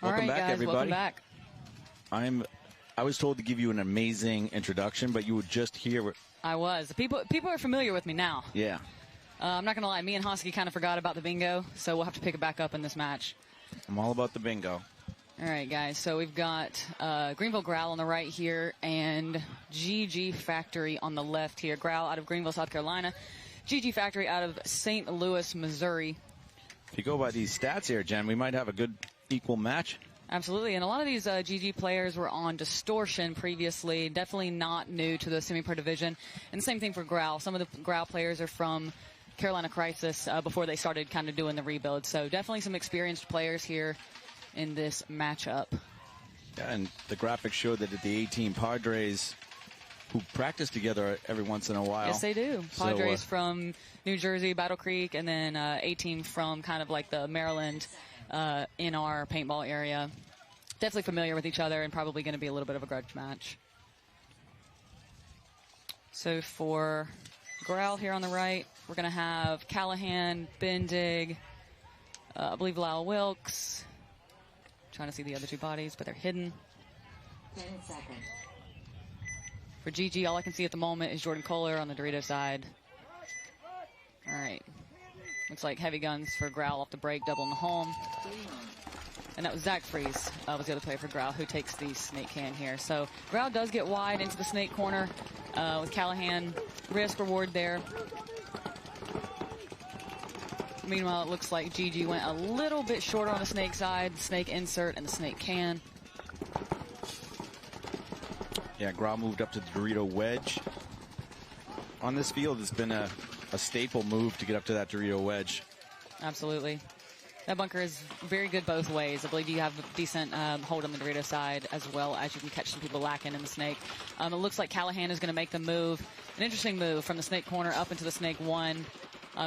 Welcome back, guys, everybody. Welcome back. I was told to give you an amazing introduction, but you would just hear. I was. People are familiar with me now. Yeah. I'm not going to lie. Me and Hosky kind of forgot about the bingo, so we'll have to pick it back up in this match. I'm all about the bingo. All right, guys. So we've got Greenville GROWL on the right here and GG Factory on the left here. GROWL out of Greenville, South Carolina. GG Factory out of St. Louis, Missouri. If you go by these stats here, Jen, we might have a good equal match. Absolutely, and a lot of these GG players were on Distortion previously, definitely not new to the semi-pro division. And the same thing for GROWL. Some of the GROWL players are from Carolina Crisis before they started kind of doing the rebuild. So definitely some experienced players here in this matchup. Yeah, and the graphics show that the 18 Padres who practice together every once in a while. Yes, they do. Padres from New Jersey, Battle Creek, and then 18 from kind of like the Maryland NR paintball area. Definitely familiar with each other and probably going to be a little bit of a grudge match. So for GROWL here on the right, we're going to have Callahan, Bendig, I believe Lyle Wilkes. Trying to see the other two bodies, but they're hidden. 10 seconds. For GG, all I can see at the moment is Jordan Kohler on the Dorito side. All right. Looks like heavy guns for GROWL off the break, doubling the home. And that was Zach Fries, was the other player for GROWL, who takes the snake can here. So GROWL does get wide into the snake corner with Callahan. Risk reward there. Meanwhile, it looks like GG went a little bit shorter on the snake side, snake insert and the snake can. Yeah, GROWL moved up to the Dorito wedge. On this field, it's been a staple move to get up to that Dorito wedge. Absolutely. That bunker is very good both ways. I believe you have a decent hold on the Dorito side as well as you can catch some people lacking in the snake. It looks like Callahan is going to make the move. An interesting move from the snake corner up into the snake one.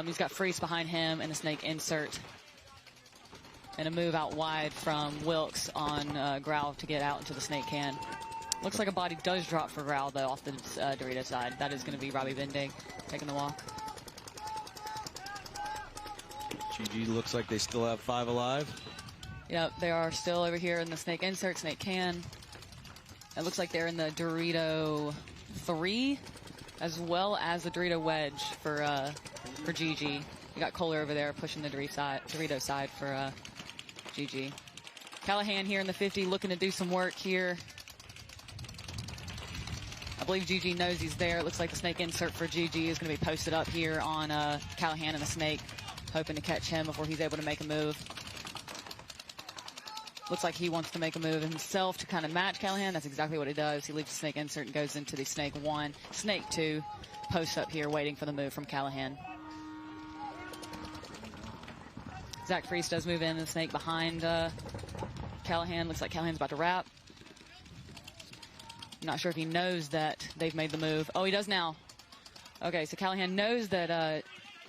He's got Freeze behind him and the snake insert. And a move out wide from Wilkes on GROWL to get out into the snake can. Looks like a body does drop for GROWL, though, off the Dorito side. That is going to be Robbie Bendig taking the walk. GG looks like they still have 5 alive. Yep, they are still over here in the snake insert, snake can. It looks like they're in the Dorito 3, as well as the Dorito wedge for GG. You got Kohler over there pushing the Dorito side for GG. Callahan here in the 50 looking to do some work here. I believe GG knows he's there. It looks like the snake insert for GG is going to be posted up here on Callahan and the snake, hoping to catch him before he's able to make a move. Looks like he wants to make a move himself to kind of match Callahan. That's exactly what he does. He leaves the snake insert and goes into the snake 1. Snake 2 posts up here waiting for the move from Callahan. Zach Fries does move in the snake behind Callahan. Looks like Callahan's about to wrap. I'm not sure if he knows that they've made the move. Oh, he does now. Okay, so Callahan knows that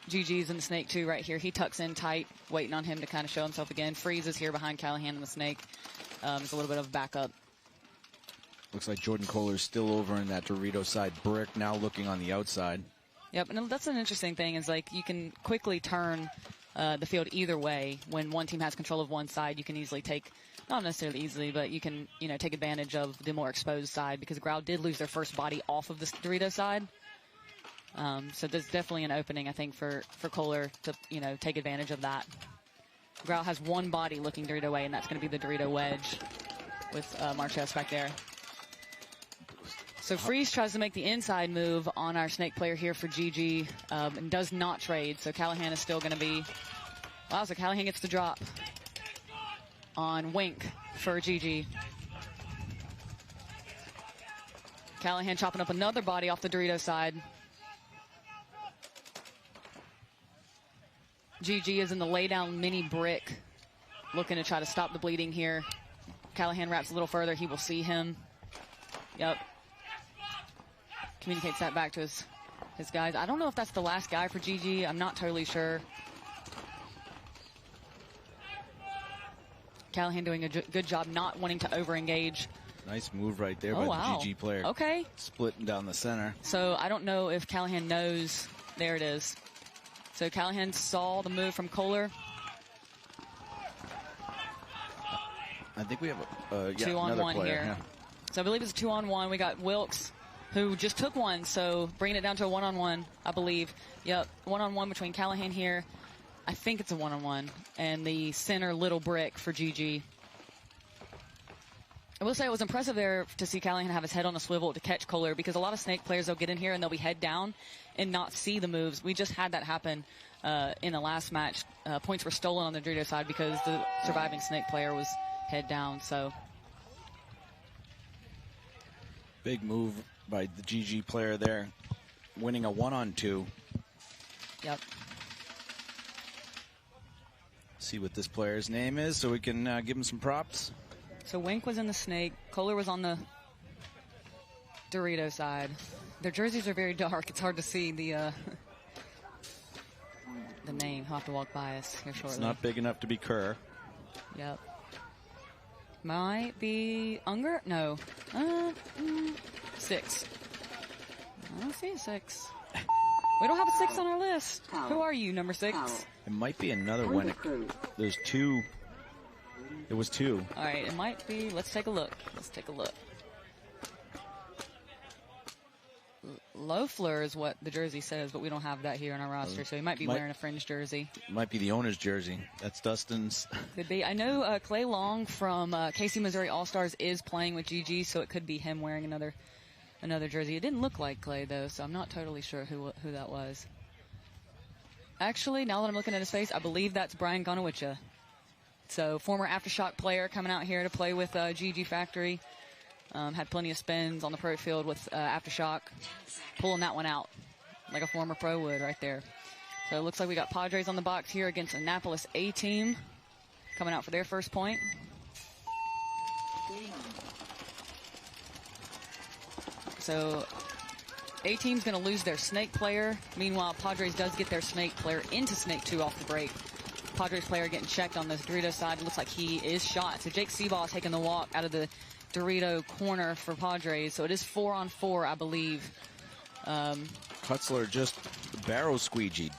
GG's in the snake 2 right here. He tucks in tight, waiting on him to kind of show himself again. Freeze is here behind Callahan and the snake. There's a little bit of backup. Looks like Jordan Kohler's still over in that Dorito side brick, now looking on the outside. Yep, and that's an interesting thing is like you can quickly turn the field either way. When one team has control of one side, you can easily take, not necessarily easily, but you can take advantage of the more exposed side because GROWL did lose their first body off of the Dorito side. So there's definitely an opening, I think, for Kohler to, take advantage of that. GROWL has one body looking Dorito way, and that's going to be the Dorito wedge with Marches back there. So Freeze tries to make the inside move on our snake player here for GG and does not trade. So Callahan is still going to be... Wow, so Callahan gets the drop on Wink for GG. Callahan chopping up another body off the Dorito side. GG is in the laydown mini brick, looking to try to stop the bleeding here. Callahan wraps a little further. He will see him. Yep. Communicates that back to his guys. I don't know if that's the last guy for GG. I'm not totally sure. Callahan doing a good job not wanting to over-engage. Nice move right there by the GG player. Okay. Splitting down the center. So I don't know if Callahan knows. There it is. So Callahan saw the move from Kohler. I think we have two on another one player. here. Yeah. So I believe it's a 2-on-1. We got Wilkes, who just took one, so bringing it down to a 1-on-1, I believe. Yep, 1-on-1 between Callahan here. I think it's a 1-on-1. And the center little brick for GG. I will say it was impressive there to see Callahan have his head on a swivel to catch Kohler, because a lot of snake players, they'll get in here and they'll be head down and not see the moves. We just had that happen in the last match. Points were stolen on the Dorito side because the surviving snake player was head down. So Big move by the GG player there, winning a 1-on-2. Yep. See what this player's name is so we can give him some props. So Wink was in the snake. Kohler was on the Dorito side. Their jerseys are very dark. It's hard to see the name. He'll have to walk by us here shortly. It's not big enough to be Kerr. Yep. Might be Unger? No. 6. I don't see a 6. We don't have a 6 on our list. Who are you, number 6? It might be another one. There's 2. It was 2. All right, it might be. Let's take a look. Let's take a look. Loeffler is what the jersey says, but we don't have that here on our roster, so he might be wearing a fringe jersey. Might be the owner's jersey. That's Dustin's. Could be. I know Clay Long from KC Missouri All-Stars is playing with GG, so it could be him wearing another jersey. It didn't look like Clay, though, so I'm not totally sure who that was. Actually, now that I'm looking at his face, I believe that's Brian Gonowicha. So, former Aftershock player coming out here to play with GG Factory. Had plenty of spins on the pro field with Aftershock. Pulling that one out like a former pro would right there. So, it looks like we got Padres on the box here against Annapolis A-team. Coming out for their first point. So, A-team's going to lose their snake player. Meanwhile, Padres does get their snake player into snake 2 off the break. Padres player getting checked on this Dorito side. It looks like he is shot. So Jake Seabaugh taking the walk out of the Dorito corner for Padres. So it is 4-on-4, I believe. Kutzler just barrel squeegeed.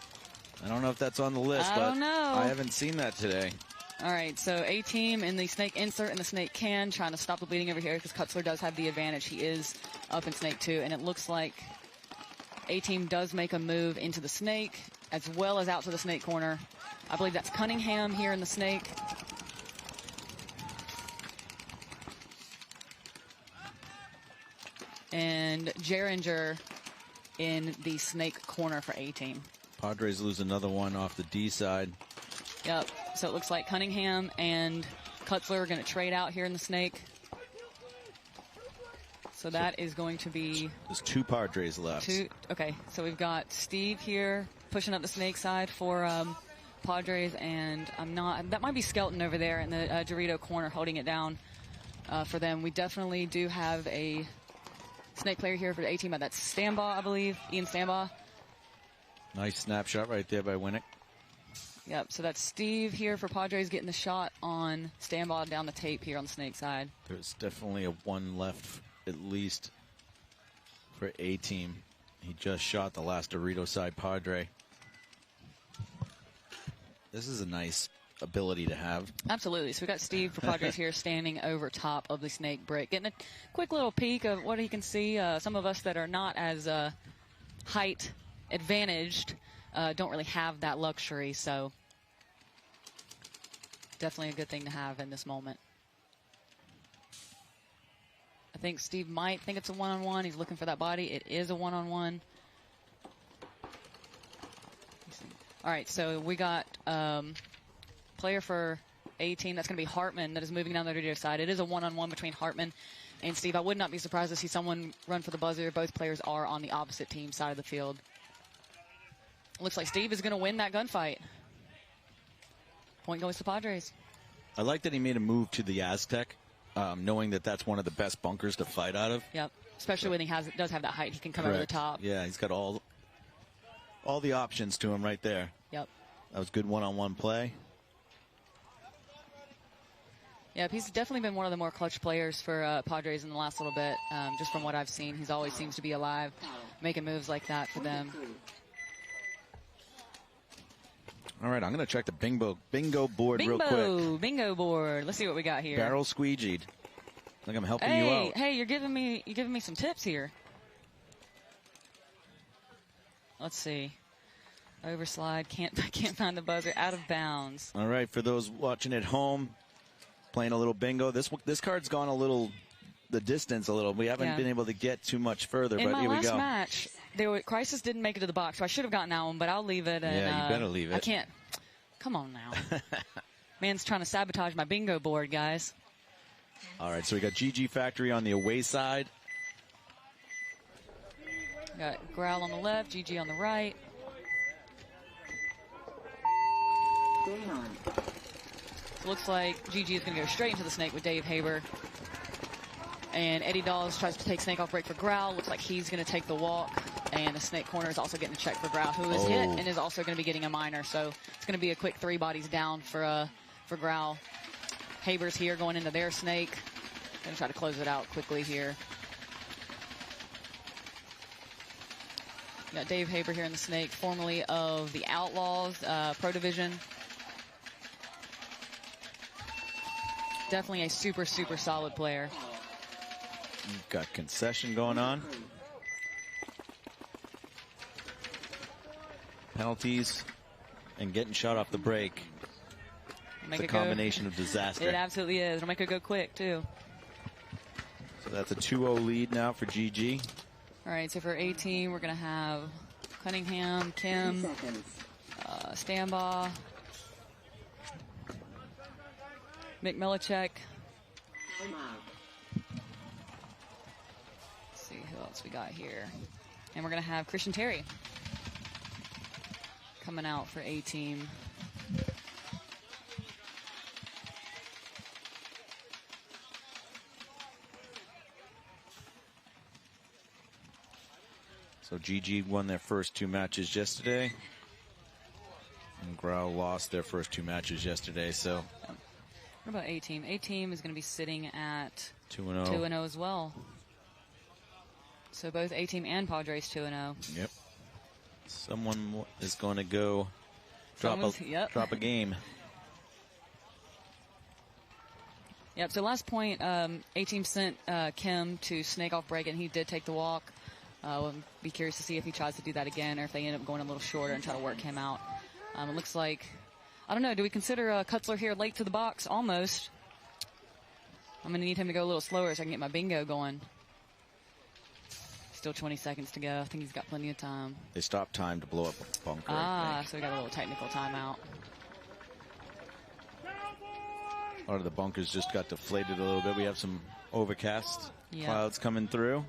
I don't know if that's on the list, I don't know. I haven't seen that today. All right, so A-team in the snake insert and the snake can, trying to stop the bleeding over here because Kutzler does have the advantage. He is up in snake 2, and it looks like A-team does make a move into the snake as well as out to the snake corner. I believe that's Cunningham here in the snake. And Geringer in the snake corner for A-team. Padres lose another one off the D side. Yep, so it looks like Cunningham and Kutzler are going to trade out here in the snake. So that is going to be... There's 2 Padres left. Okay, so we've got Steve here pushing up the snake side for Padres, and that might be Skelton over there in the Dorito corner holding it down for them. We definitely do have a snake player here for the A-team. That's Stambaugh, I believe, Ian Stambaugh. Nice snapshot right there by Winnick. Yep, so that's Steve here for Padres getting the shot on Stambaugh down the tape here on the snake side. There's definitely a 1 left at least for A-team. He just shot the last Dorito side Padre. This is a nice ability to have. Absolutely. So we got Steve for Padres here standing over top of the snake brick, getting a quick little peek of what he can see. Some of us that are not as height advantaged don't really have that luxury, so definitely a good thing to have in this moment. I think Steve might think it's a 1-on-1. He's looking for that body. It is a 1-on-1. All right, so we got player for A-team. That's going to be Hartman that is moving down the Dorito side. It is a 1-on-1 between Hartman and Steve. I would not be surprised to see someone run for the buzzer. Both players are on the opposite team side of the field. Looks like Steve is going to win that gunfight. Point goes to Padres. I like that he made a move to the Aztec, knowing that that's one of the best bunkers to fight out of. Yep, especially when he does have that height. He can come over the top. Yeah, he's got all the options to him right there. Yep. That was good 1-on-1 play. Yep, he's definitely been one of the more clutch players for Padres in the last little bit. Just from what I've seen, he's always seems to be alive, making moves like that for them. All right, I'm going to check the bingo board real quick. Bingo board. Let's see what we got here. Barrel squeegeed. I think I'm helping you out. Hey, you're giving me some tips here. Let's see. Overslide. Can't find the buzzer. Out of bounds. All right, for those watching at home, playing a little bingo. This card's gone the distance a little. We haven't been able to get too much further, but here we go. In my last match, Crisis didn't make it to the box, so I should have gotten that one, but I'll leave it. And, yeah, you better leave it. I can't. Come on now. Man's trying to sabotage my bingo board, guys. All right, so we got GG Factory on the away side. Got GROWL on the left, GG on the right. Game on. So looks like GG is going to go straight into the snake with Dave Haber. And Eddie Dawes tries to take snake off break for GROWL. Looks like he's going to take the walk. And the snake corner is also getting a check for GROWL, who is hit and is also going to be getting a minor. So it's going to be a quick 3 bodies down for GROWL. Haber's here going into their snake. Going to try to close it out quickly here. Got Dave Haber here in the snake, formerly of the Outlaws Pro Division. Definitely a super, super solid player. You've got concession going on. Penalties and getting shot off the break. It's a combination of disaster. It absolutely is. It'll make it go quick, too. So that's a 2-0 lead now for GG. All right, so for A team, we're going to have Cunningham, Kim, Stambaugh, Mick Milichek. Let's see who else we got here. And we're going to have Christian Terry coming out for A team. So GG won their first 2 matches yesterday. And GROWL lost their first 2 matches yesterday. So what about A team? A team is going to be sitting at 2-0. 2-0 as well. So both A team and Padres 2-0. Yep. Someone is going to go drop a game. Yep. So last point, A team sent Kim to snake off break, and he did take the walk. We'll be curious to see if he tries to do that again or if they end up going a little shorter and try to work him out. It looks like, I don't know, do we consider Kutzler here late to the box? Almost. I'm going to need him to go a little slower so I can get my bingo going. Still 20 seconds to go. I think he's got plenty of time. They stopped time to blow up a bunker. So we got a little technical timeout. A lot of the bunkers just got deflated a little bit. We have some overcast clouds coming through.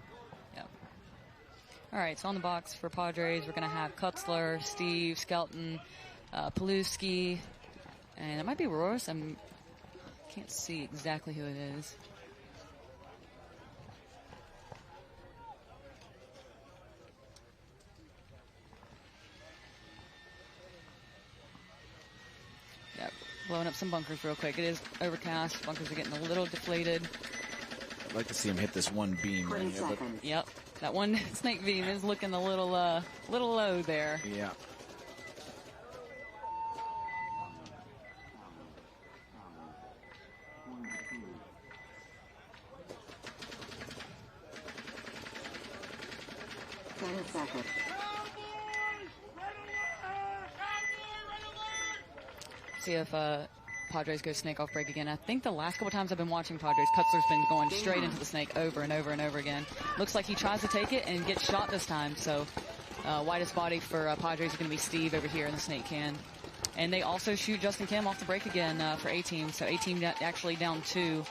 All right, so on the box for Padres, we're going to have Kutzler, Steve, Skelton, Paluski, and it might be Royce. I can't see exactly who it is. Yep, blowing up some bunkers real quick. It is overcast. Bunkers are getting a little deflated. I'd like to see him hit this one beam right here. But yep. That one snake beam is looking a little low there. Yeah. See if Padres go snake off break again. I think the last couple times I've been watching Padres, Kutzler's been going straight into the snake over and over and over again. Looks like he tries to take it and gets shot this time. So widest body for Padres is going to be Steve over here in the snake can. And they also shoot Justin Kim off the break again for A team. So A team actually down 2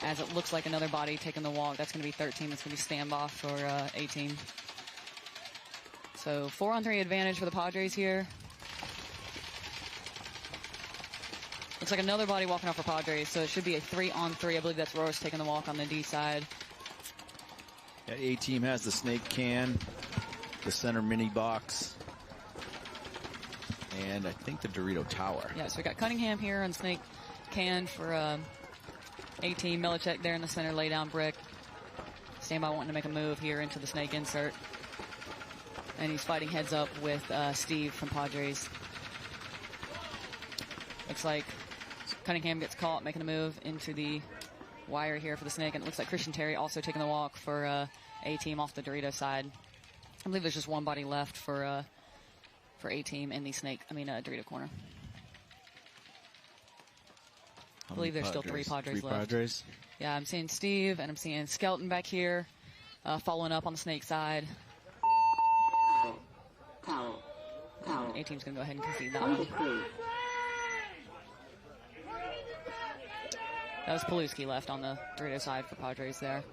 as it looks like another body taking the walk. That's going to be 13. That's going to be standoff for A team. So 4-on-3 advantage for the Padres here. Looks like another body walking off for Padres, so it should be a 3-on-3. I believe that's Royce taking the walk on the D side. Yeah, A team has the snake can, the center mini box, and I think the Dorito tower. Yeah, so we got Cunningham here on snake can for A team. Milichek there in the center, lay down brick. Standby wanting to make a move here into the snake insert. And he's fighting heads up with Steve from Padres. Looks like Cunningham gets caught making a move into the wire here for the snake, and it looks like Christian Terry also taking the walk for A-Team off the Dorito side. I believe there's just one body left for A-Team in the Dorito corner. I believe there's still 3 Padres left. Padres. Yeah, I'm seeing Steve and I'm seeing Skelton back here, following up on the snake side. A-Team's going to go ahead and concede that one. That was Paluski left on the Dorito side for Padres there.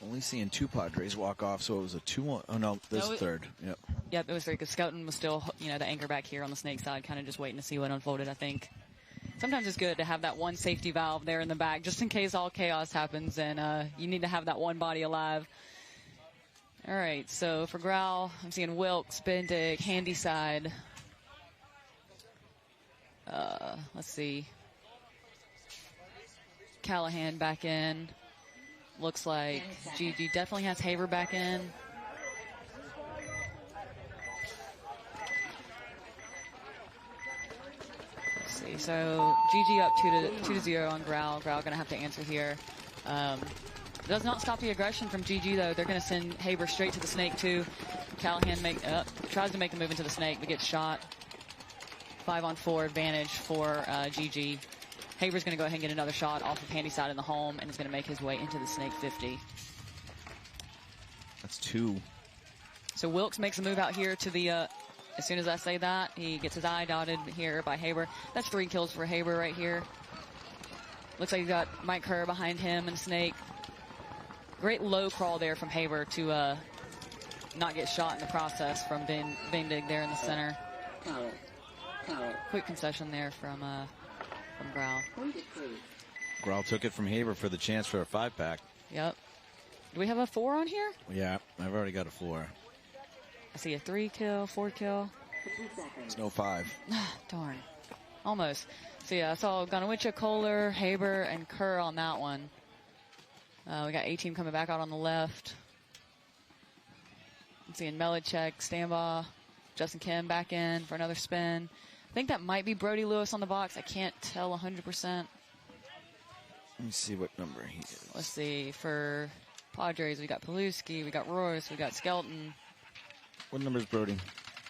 Only seeing 2 Padres walk off, so it was a 2-1. Oh, no, this is third. Yep. Yep, it was 3 because Skelton was still, the anchor back here on the snake side, kind of just waiting to see what unfolded, I think. Sometimes it's good to have that one safety valve there in the back, just in case all chaos happens, and you need to have that one body alive. All right, so for GROWL, I'm seeing Wilkes, Bendig, handy side. Let's see. Callahan back in. Looks like GG definitely has Haber back in. Let's see. So GG up 2-0 on GROWL. GROWL going to have to answer here. Does not stop the aggression from GG though. They're going to send Haber straight to the snake too. Callahan tries to make the move into the snake but gets shot. 5-on-4 advantage for GG. Haber's going to go ahead and get another shot off of handy side in the home, and is going to make his way into the snake 50. That's 2. So Wilkes makes a move out here to the, as soon as I say that, he gets his eye dotted here by Haber. That's 3 kills for Haber right here. Looks like he's got Mike Kerr behind him and snake. Great low crawl there from Haber to not get shot in the process from Bendig there in the center. Quick concession there from GROWL. GROWL took it from Haber for the chance for a 5-pack. Yep. Do we have a 4 on here? Yeah, I've already got a 4. I see a 3 kill, 4 kill. It's no 5. Darn. Almost. So yeah, I saw Gonowicha, Kohler, Haber, and Kerr on that one. We got A-Team coming back out on the left. I'm seeing Melichek, Stambaugh, Justin Kim back in for another spin. I think that might be Brody Lewis on the box. I can't tell 100%. Let me see what number he is. Let's see. For Padres, we got Paluski, we got Royce, we got Skelton. What number is Brody?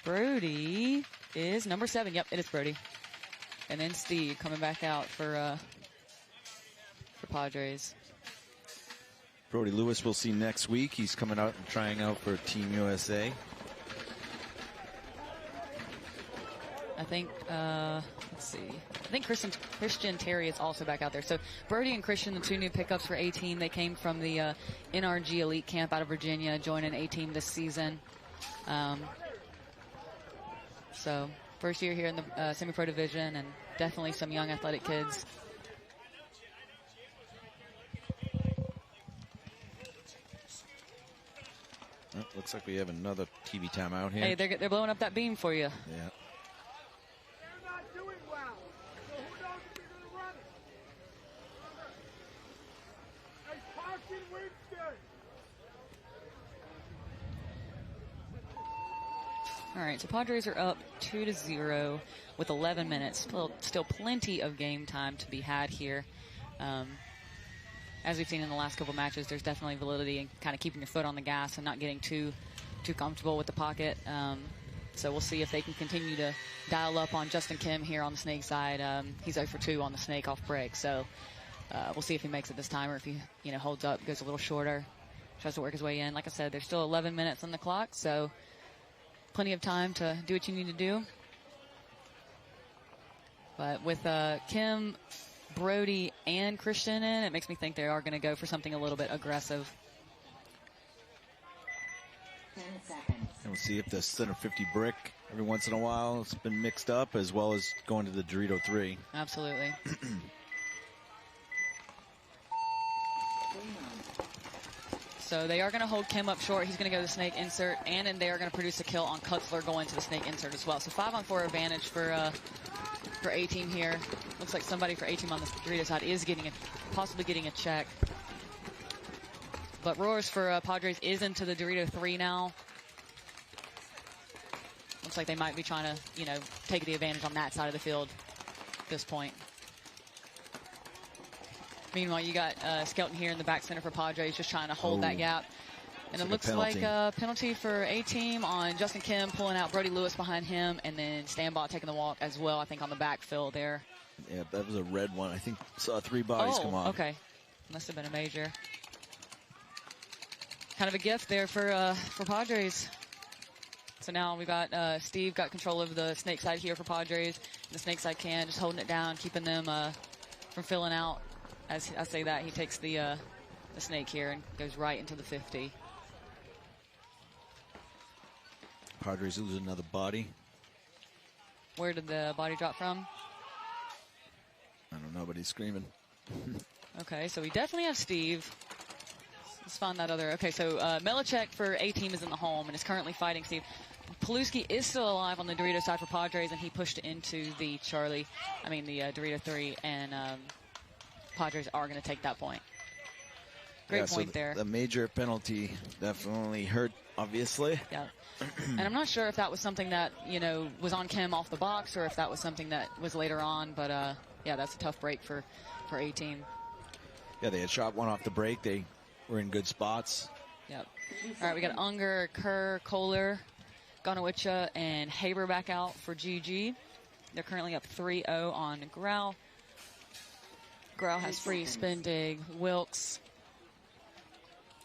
Brody is number 7. Yep, it is Brody. And then Steve coming back out for Padres. Brody Lewis we'll see next week. He's coming out and trying out for Team USA. I think, let's see. I think Christian Terry is also back out there. So Brody and Christian, the 2 new pickups for A-Team. They came from the NRG Elite Camp out of Virginia, joining A-Team this season. So first year here in the semi-pro division, and definitely some young athletic kids. Oh, looks like we have another TV timeout here. Hey, they're blowing up that beam for you. Yeah. All right, so Padres are up 2-0 with 11 minutes. Still plenty of game time to be had here. As we've seen in the last couple matches, there's definitely validity in kind of keeping your foot on the gas and not getting too comfortable with the pocket. So we'll see if they can continue to dial up on Justin Kim here on the snake side. He's 0 for 2 on the snake off break. So we'll see if he makes it this time, or if he holds up, goes a little shorter, tries to work his way in. Like I said, there's still 11 minutes on the clock, so plenty of time to do what you need to do. But with Kim, Brody, and Christian in, it makes me think they are going to go for something a little bit aggressive. 10 seconds. And we'll see if the center 50 brick every once in a while it's been mixed up, as well as going to the Dorito 3. Absolutely. So they are going to hold Kim up short. He's going to go to the snake insert, and then they are going to produce a kill on Kutzler going to the snake insert as well. So 5-on-4 advantage for A-Team here. Looks like somebody for A-Team on the Dorito side is possibly getting a check. But Roars for Padres is into the Dorito 3 now. looks like they might be trying to, you know, take the advantage on that side of the field at this point. Meanwhile, you got Skelton here in the back center for Padres, just trying to hold that gap. And it looks like a penalty for A-team on Justin Kim, pulling out Brody Lewis behind him, and then Stanbaugh taking the walk as well, I think, on the backfill there. Yeah, that was a red one. I think saw 3 bodies come off. Okay. Must have been a major. Kind of a gift there for Padres. So now we got Steve got control of the snake side here for Padres. The snake side can, just holding it down, keeping them from filling out. As I say that, he takes the snake here and goes right into the 50. Padres lose another body. Where did the body drop from? I don't know, but he's screaming. Okay, so we definitely have Steve. Let's find that other. Okay, so Melichek for A-team is in the home and is currently fighting Steve. Paluski is still alive on the Dorito side for Padres, and he pushed into the Dorito 3, and Padres are going to take that point. Great point there. The major penalty definitely hurt, obviously. Yeah. And I'm not sure if that was something that, you know, was on Kim off the box or if that was something that was later on. But, yeah, that's a tough break for A-team. Yeah, they had shot one off the break. They were in good spots. Yep. All right, we got Unger, Kerr, Kohler, Gonowicha, and Haber back out for GG. They're currently up 3-0 on GROWL. GROWL has Free, Spendig, Wilkes,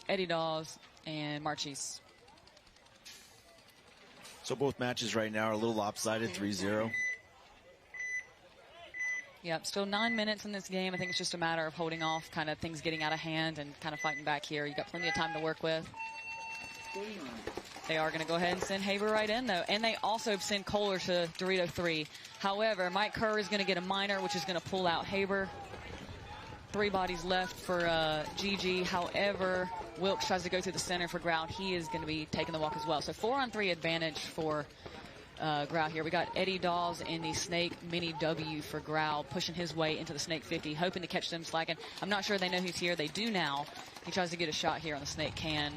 Eddie Dawes, and Marchese. So both matches right now are a little lopsided, 3-0. Yep, still 9 minutes in this game. I think it's just a matter of holding off, kind of things getting out of hand and kind of fighting back here. You got plenty of time to work with. They are going to go ahead and send Haber right in, though. And they also send Kohler to Dorito 3. However, Mike Kerr is going to get a minor, which is going to pull out Haber. 3 bodies left for GG. However, Wilkes tries to go through the center for GROWL. He is going to be taking the walk as well. So 4-on-3 advantage for GROWL here. We got Eddie Dawes in the Snake Mini W for GROWL, pushing his way into the Snake 50, hoping to catch them slacking. I'm not sure they know who's here. They do now. He tries to get a shot here on the Snake can,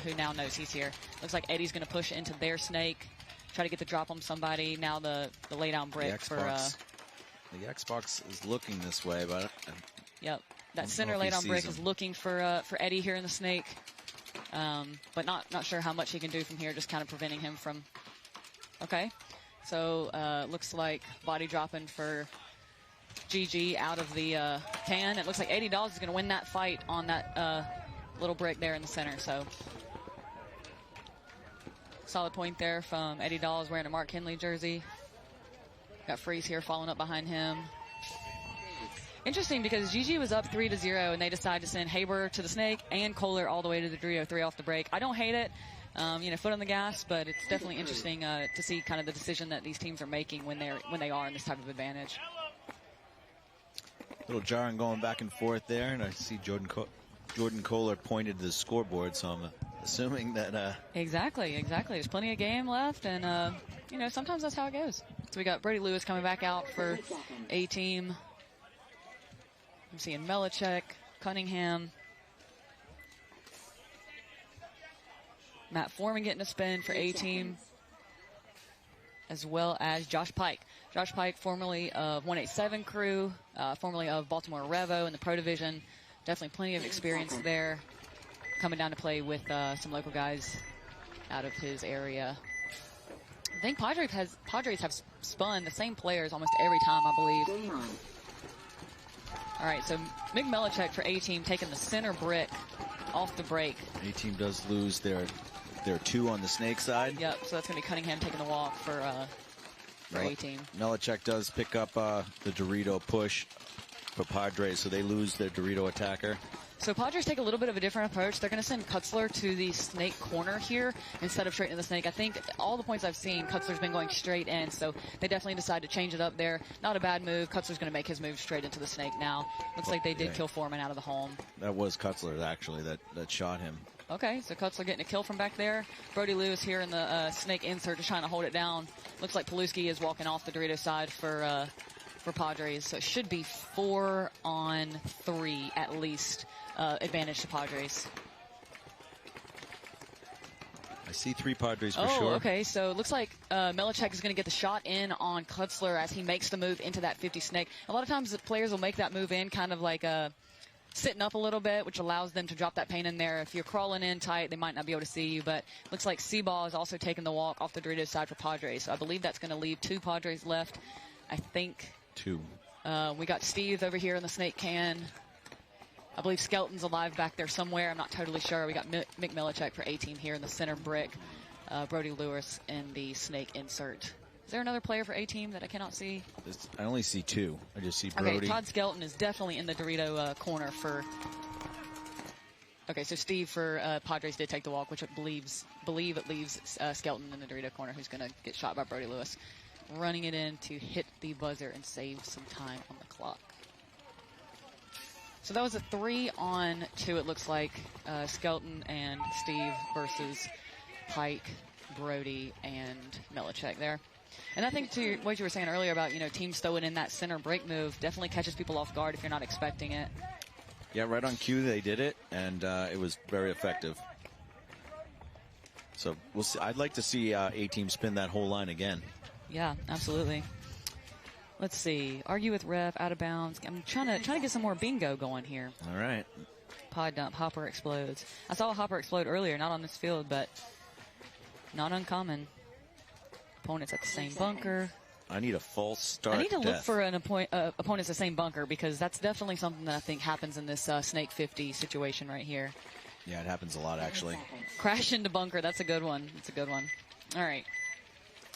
who now knows he's here. Looks like Eddie's going to push into their Snake, try to get the drop on somebody. Now the lay down brick for... the Xbox is looking this way, but... Yep, that center lay down brick is looking for Eddie here in the Snake, but not sure how much he can do from here, just kind of preventing him from... Okay, so looks like body dropping for GG out of the can. It looks like Eddie Dawes is going to win that fight on that little brick there in the center. So solid point there from Eddie Dawes wearing a Mark Henley jersey. Got Freeze here following up behind him. Interesting because GG was up 3-0 and they decided to send Haber to the Snake and Kohler all the way to the Dorito 3 off the break. I don't hate it. You know, foot on the gas, but it's definitely interesting to see kind of the decision that these teams are making when they are in this type of advantage. Little jarring going back and forth there, and I see Jordan Kohler pointed to the scoreboard, so I'm assuming that... Exactly. There's plenty of game left, and, you know, sometimes that's how it goes. So we got Brady Lewis coming back out for A-team. I'm seeing Melichek, Cunningham. Matt Foreman getting a spin for A-team, as well as Josh Pike. Josh Pike, formerly of 187 crew, formerly of Baltimore Revo in the Pro Division. Definitely plenty of experience there. Coming down to play with some local guys out of his area. I think Padres have spun the same players almost every time, I believe. All right, so Mick Melichek for A-team taking the center brick off the break. A-team does lose their 2 on the Snake side. Yep, so that's going to be Cunningham taking the walk for A-team. Melichek does pick up the Dorito push for Padres, so they lose their Dorito attacker. So Padres take a little bit of a different approach. They're going to send Kutzler to the Snake corner here instead of straight into the Snake. I think all the points I've seen, Kutzler's been going straight in, so they definitely decided to change it up there. Not a bad move. Kutzler's going to make his move straight into the Snake now. Looks like they did kill Foreman out of the home. That was Kutzler, actually, that shot him. Okay, so Kutzler getting a kill from back there. Brody Lewis here in the Snake insert just trying to hold it down. Looks like Paluski is walking off the Dorito side for Padres, so it should be 4-on-3 at least. Advantage to Padres. I see 3 Padres for Oh, sure. okay. So it looks like Melichek is going to get the shot in on Kutzler as he makes the move into that 50 snake. A lot of times the players will make that move in kind of like sitting up a little bit, which allows them to drop that paint in there. If you're crawling in tight, they might not be able to see you. But it looks like Seaball is also taking the walk off the Doritos side for Padres. So I believe that's going to leave 2 Padres left. I think 2. We got Steve over here in the snake can. I believe Skelton's alive back there somewhere. I'm not totally sure. We got Mick Melichek for A-team here in the center brick. Brody Lewis in the snake insert. Is there another player for A-team that I cannot see? I only see 2. I just see Brody. Okay, Todd Skelton is definitely in the Dorito corner for... Okay, so Steve for Padres did take the walk, which I believe it leaves Skelton in the Dorito corner, who's going to get shot by Brody Lewis. Running it in to hit the buzzer and save some time on the clock. So that was a 3-on-2, it looks like. Skelton and Steve versus Pike, Brody, and Melichek there. And I think to what you were saying earlier about, teams throwing in that center break move definitely catches people off guard if you're not expecting it. Yeah, right on cue they did it, and it was very effective. So we'll see. I'd like to see A-team spin that whole line again. Yeah, absolutely. Let's see. Argue with ref, out of bounds. I'm trying to get some more bingo going here. All right. Pod dump, Hopper explodes. I saw a Hopper explode earlier, not on this field, but not uncommon. Opponents at the same bunker. I need a false start. I need to look for an opponents at the same bunker, because that's definitely something that I think happens in this Snake 50 situation right here. Yeah, it happens a lot, actually. Crash into bunker. That's a good one. That's a good one. All right.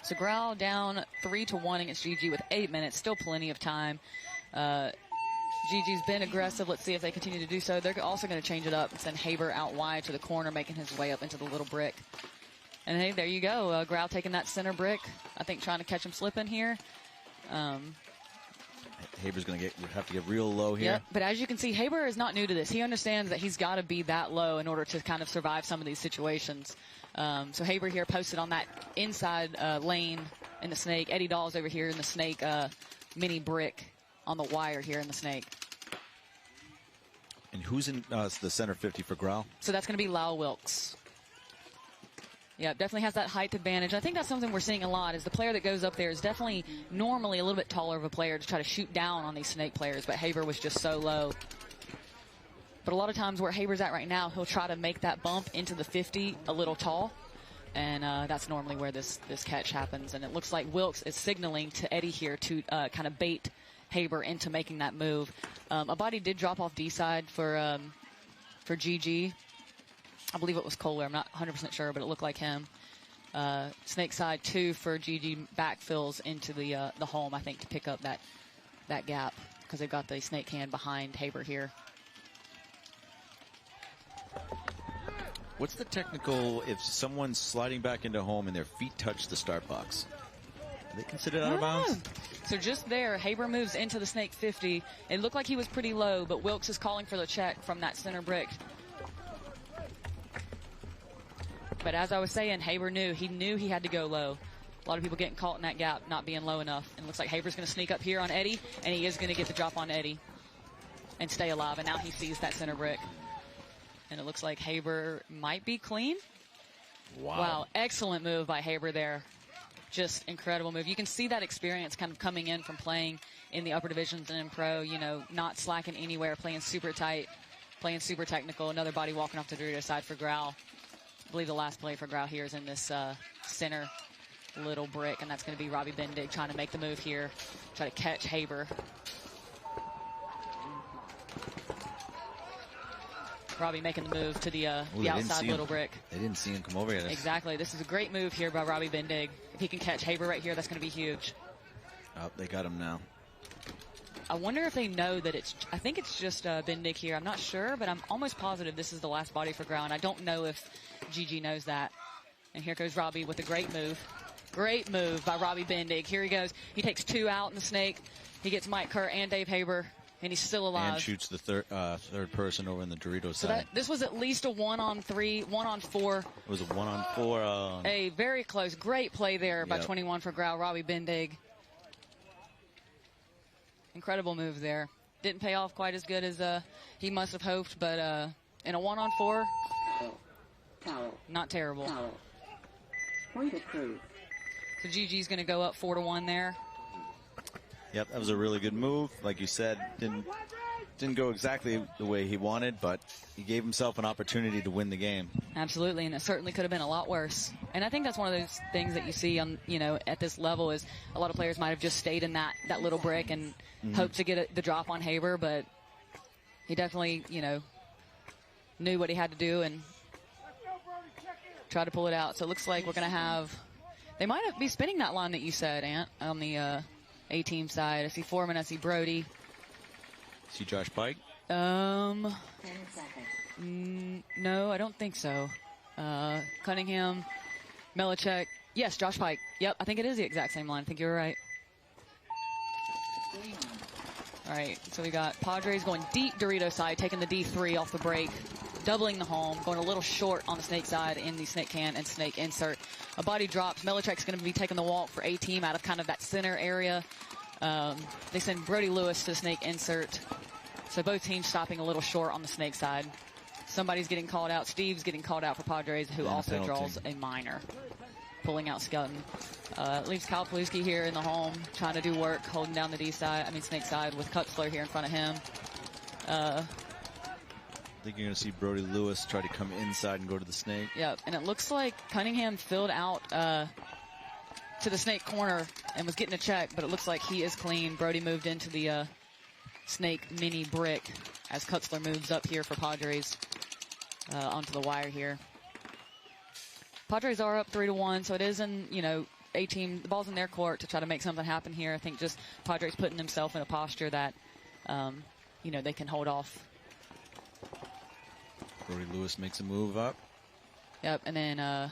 So GROWL down 3-1 against GG with 8 minutes. Still plenty of time. GG's been aggressive. Let's see if they continue to do so. They're also going to change it up and send Haber out wide to the corner, making his way up into the little brick. And hey, there you go. GROWL taking that center brick. I think trying to catch him slipping here. Haber's going to have to get real low here. Yep, but as you can see, Haber is not new to this. He understands that he's got to be that low in order to kind of survive some of these situations. So Haber here posted on that inside lane in the snake. Eddie Dahl's over here in the snake mini brick on the wire here in the snake. And who's in the center 50 for GROWL? So that's going to be Lyle Wilkes. Yeah, definitely has that height advantage. I think that's something we're seeing a lot, is the player that goes up there is definitely normally a little bit taller of a player to try to shoot down on these snake players, but Haber was just so low. But a lot of times where Haber's at right now, he'll try to make that bump into the 50 a little tall, and that's normally where this catch happens. And it looks like Wilkes is signaling to Eddie here to kind of bait Haber into making that move. A body did drop off D side for GG. I believe it was Kohler. I'm not 100% sure, but it looked like him. Snake side 2 for GG backfills into the home, I think, to pick up that gap, because they've got the snake hand behind Haber here. What's the technical if someone's sliding back into home and their feet touch the start box? Are they considered out of bounds? So just there, Haber moves into the snake 50. It looked like he was pretty low, but Wilkes is calling for the check from that center brick. But as I was saying, Haber knew he had to go low. A lot of people getting caught in that gap, not being low enough. And it looks like Haber's going to sneak up here on Eddie, and he is going to get the drop on Eddie and stay alive. And now he sees that center brick. And it looks like Haber might be clean. Wow, excellent move by Haber there. Just incredible move. You can see that experience kind of coming in from playing in the upper divisions and in pro, not slacking anywhere, playing super tight, playing super technical. Another body walking off the Dorito side for GROWL. I believe the last play for GROWL here is in this center little brick, and that's going to be Robbie Bendig trying to make the move here, try to catch Haber. Robbie making the move to the outside little brick. They didn't see him come over here. Exactly. This is a great move here by Robbie Bendig. If he can catch Haber right here, that's going to be huge. Oh, they got him now. I wonder if they know that I think it's just Bendig here. I'm not sure, but I'm almost positive this is the last body for GROWL, and I don't know if GG knows that. And here goes Robbie with a great move. Great move by Robbie Bendig. Here he goes. He takes 2 out in the snake. He gets Mike Kerr and Dave Haber, and he's still alive. And shoots the third person over in the Dorito so side. This was at least a 1-on-3, 1-on-4. It was a 1-on-4. A very close. Great play there by 21 for GROWL, Robbie Bendig. Incredible move there. Didn't pay off quite as good as he must have hoped, but in a 1-on-4, not terrible. Point approved. So GG's going to go up 4-1 there. Yep, that was a really good move. Like you said, didn't go exactly the way he wanted, but he gave himself an opportunity to win the game. Absolutely, and it certainly could have been a lot worse. And I think that's one of those things that you see on, at this level is a lot of players might have just stayed in that little brick and hoped to get the drop on Haber, but he definitely, knew what he had to do and tried to pull it out. So it looks like we're going to have, they might be spinning that line that you said, Ant, on the A-team side. I see Foreman, I see Brody. See Josh Pike? 10 seconds. No, I don't think so. Cunningham, Melichek. Yes, Josh Pike. Yep, I think it is the exact same line. I think you're right. All right, so we got Padres going deep Dorito side, taking the D3 off the break, doubling the home, going a little short on the snake side in the snake can and snake insert. A body drops. Melichek's going to be taking the walk for A-team out of kind of that center area. They send Brody Lewis to snake insert. So both teams stopping a little short on the snake side. Somebody's getting called out. Steve's getting called out for Padres, who also draws a minor, pulling out Skelton. Leaves Kyle Paluski here in the home, trying to do work, holding down the snake side with Kutzler here in front of him. I think you're going to see Brody Lewis try to come inside and go to the snake. Yep, and it looks like Cunningham filled out to the snake corner and was getting a check, but it looks like he is clean. Brody moved into the snake mini brick as Kutzler moves up here for Padres onto the wire here. Padres are up 3-1, so it is in, A-team, the ball's in their court to try to make something happen here. I think just Padres putting themselves in a posture that, they can hold off. Brody Lewis makes a move up. Yep, and then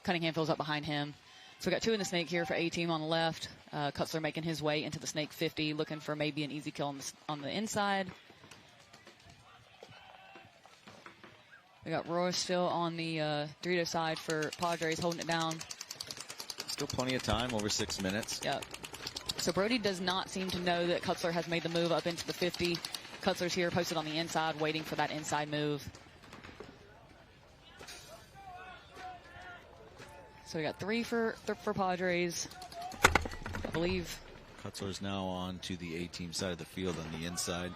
Cunningham fills up behind him. So we got two in the snake here for A-team on the left. Kutzler making his way into the snake 50, looking for maybe an easy kill on the inside. We got Roy still on the Dorito side for Padres, holding it down. Still plenty of time, over 6 minutes. Yep. So Brody does not seem to know that Kutzler has made the move up into the 50. Kutzler's here posted on the inside, waiting for that inside move. So we got 3 for Padres, I believe. Kutzler's now on to the A-team side of the field on the inside.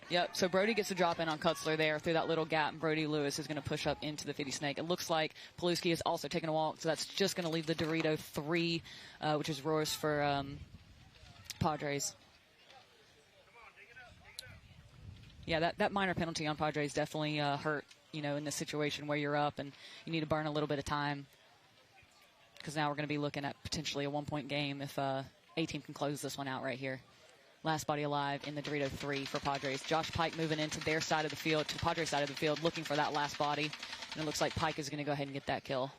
Yep, so Brody gets a drop in on Kutzler there through that little gap, and Brody Lewis is going to push up into the 50 snake. It looks like Paluski is also taking a walk, so that's just going to leave the Dorito 3, which is Royce for Padres. Yeah, that minor penalty on Padres definitely hurt, in this situation where you're up and you need to burn a little bit of time. Because now we're going to be looking at potentially a 1-point game if A-team can close this one out right here. Last body alive in the Dorito 3 for Padres. Josh Pike moving into their side of the field, to Padres side of the field, looking for that last body. And it looks like Pike is going to go ahead and get that kill.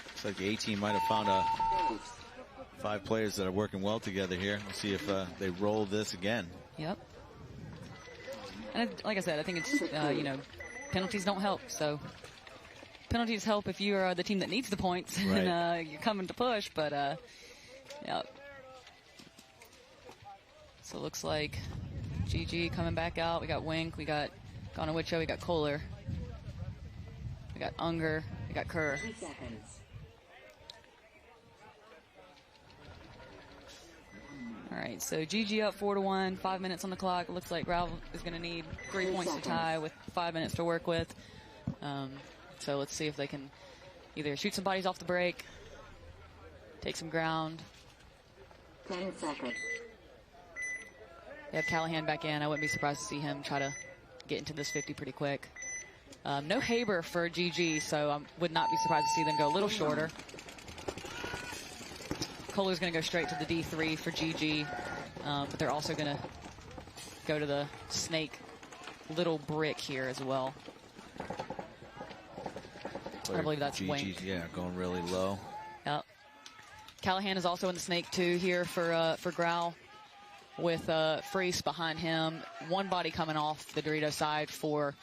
Looks like the A-team might have found 5 players that are working well together here. We'll see if they roll this again. Yep. And like I said, I think it's, penalties don't help. So penalties help if you're the team that needs the points and you're coming to push. But, yeah. So it looks like GG coming back out. We got Wink, we got Gonawicho, we got Kohler, we got Unger, we got Kerr. 3 seconds. All right, so GG up 4-1, 5 minutes on the clock. It looks like GROWL is going to need 3 points to tie with 5 minutes to work with. So let's see if they can either shoot some bodies off the break, take some ground. 10 seconds. They have Callahan back in. I wouldn't be surprised to see him try to get into this 50 pretty quick. No Haber for GG, so I would not be surprised to see them go a little shorter. Kohler's going to go straight to the D3 for GG, but they're also going to go to the snake little brick here as well. I believe that's Wink. Yeah, going really low. Yep. Callahan is also in the snake 2 here for GROWL, with Freese behind him. One body coming off the Dorito side for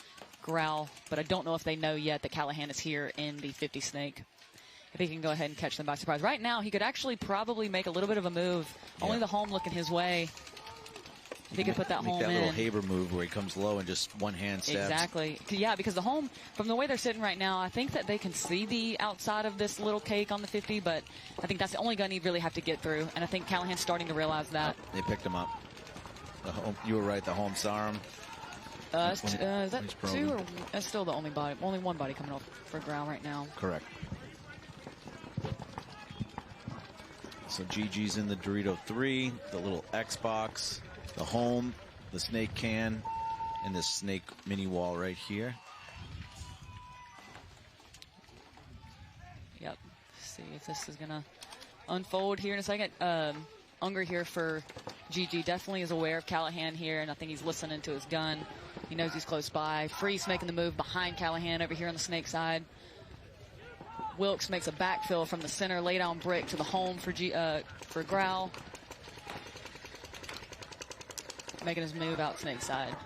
GROWL, but I don't know if they know yet that Callahan is here in the 50 snake. If he can go ahead and catch them by surprise. Right now, he could actually probably make a little bit of a move. Yeah. Only the home looking his way. he could put that home in. That little Haber move where he comes low and just one hand stabs. Exactly. Yeah, because the home, from the way they're sitting right now, I think that they can see the outside of this little cake on the 50, but I think that's the only gun he'd really have to get through, and I think Callahan's starting to realize that. They picked him up. You were right, the home saw him. Is that two, or that's still the only body? Only one body coming off for GROWL right now. Correct. So GG's in the Dorito 3, the little Xbox, the home, the snake can, and the snake mini wall right here. Yep. See if this is going to unfold here in a second. Unger here for GG definitely is aware of Callahan here, and I think he's listening to his gun. He knows he's close by. Freese making the move behind Callahan over here on the snake side. Wilkes makes a backfill from the center, lay down brick to the home for GROWL. Making his move out snake side.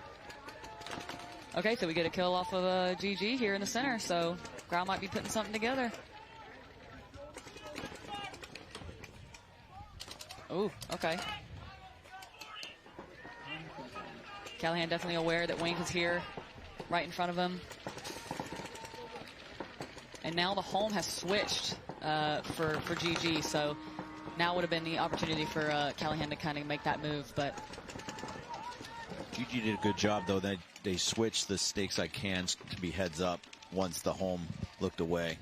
Okay, so we get a kill off of GG here in the center, so GROWL might be putting something together. Ooh, okay. Callahan definitely aware that Wink is here right in front of him. And now the home has switched for GG, so now would have been the opportunity for Callahan to kind of make that move, but GG did a good job, though. They switched the snake side cans to be heads up once the home looked away.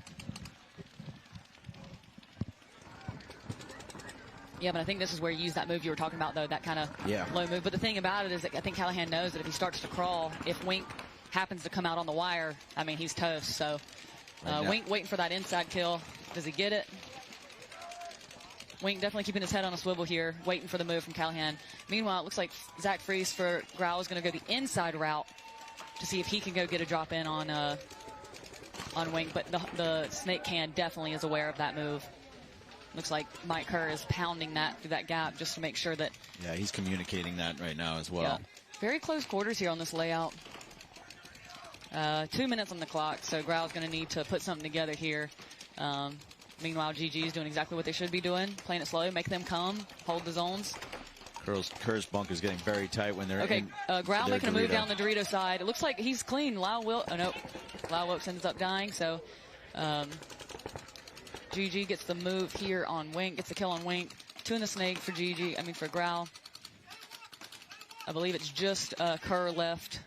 Yeah, but I think this is where you use that move you were talking about, though, that kind of low move. But the thing about it is that I think Callahan knows that if he starts to crawl, if Wink happens to come out on the wire, I mean, he's toast. So Wink waiting for that inside kill. Does he get it? Wink definitely keeping his head on a swivel here, waiting for the move from Callahan. Meanwhile, it looks like Zach Freese for GROWL is going to go the inside route to see if he can go get a drop in on Wink. But the snake can definitely is aware of that move. Looks like Mike Kerr is pounding that through that gap just to make sure that... Yeah, he's communicating that right now as well. Yeah. Very close quarters here on this layout. 2 minutes on the clock, so GROWL's going to need to put something together here. Meanwhile, GG is doing exactly what they should be doing, playing it slow, make them come, hold the zones. Kerr's bunker is getting very tight when they're in. GROWL making a move down the Dorito side. It looks like he's clean. Lyle Wilkes ends up dying, so... GG gets the move here on Wink, gets the kill on Wink. Two in the snake for GROWL. I believe it's just Kerr left.